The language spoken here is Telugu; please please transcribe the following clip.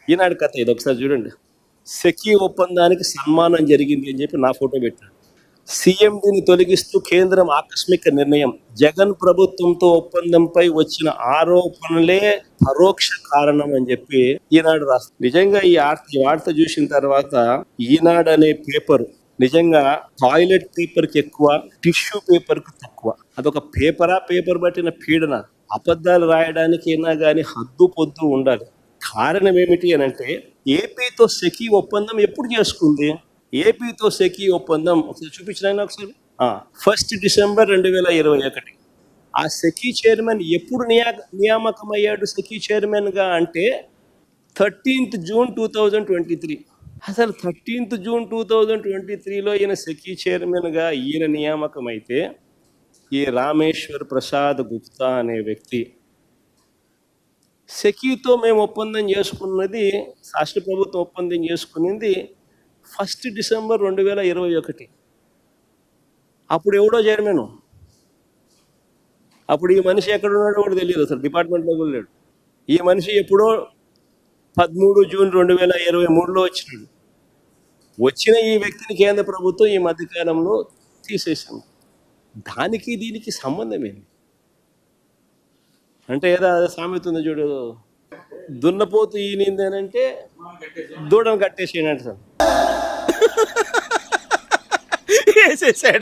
ఈనాడు కథ ఇది ఒకసారి చూడండి. సెకీ ఒప్పందానికి సన్మానం జరిగింది అని చెప్పి నా ఫోటో పెట్టాడు. సీఎండీని తొలగిస్తూ కేంద్రం ఆకస్మిక నిర్ణయం. జగన్ ప్రభుత్వంతో ఒప్పందంపై వచ్చిన ఆరోపణలే పరోక్ష కారణం అని చెప్పి ఈనాడు రాస్తుంది. నిజంగా ఈ వార్త చూసిన తర్వాత ఈనాడు అనే పేపర్ నిజంగా టాయిలెట్ పేపర్ కి ఎక్కువ, టిష్యూ పేపర్ కు తక్కువ. అదొక పేపర్ పట్టిన పీడన. అబద్ధాలు రాయడానికి అయినా కానీ హద్దు పొద్దు ఉండాలి. కారణం ఏమిటి అని అంటే, ఏపీతో సెకీ ఒప్పందం ఎప్పుడు చేసుకుంది? ఏపీతో సెకీ ఒప్పందం ఒకసారి చూపించిన ఒకసారి 1 డిసెంబర్ 2021. ఆ సెకీ చైర్మన్ ఎప్పుడు నియామకమయ్యాడు సెకీ చైర్మన్ గా అంటే 13th జూన్ 2023. అసలు 13th జూన్ 2023లో ఈయన సెకీ చైర్మన్ గా ఈయన నియామకం అయితే, ఈ రామేశ్వర్ ప్రసాద్ గుప్తా అనే వ్యక్తి సెకీతో మేము ఒప్పందం చేసుకున్నది, రాష్ట్ర ప్రభుత్వం ఒప్పందం చేసుకున్నది 1 డిసెంబర్ 2021. అప్పుడు ఎవడో చైర్మన్. అప్పుడు ఈ మనిషి ఎక్కడ ఉన్నాడో కూడా తెలియదు, అసలు డిపార్ట్మెంట్లో కూడా లేడు. ఈ మనిషి ఎప్పుడో 13 జూన్ 2023లో వచ్చినాడు. వచ్చిన ఈ వ్యక్తిని కేంద్ర ప్రభుత్వం ఈ మధ్యకాలంలో తీసేసింది. దానికి దీనికి సంబంధం ఏంటి అంటే, ఏదో సామెత ఉంది చూడు, దున్నపోతు ఈనింది అని అంటే దూడను కట్టేసేయండి సార్. వేసేసాడు.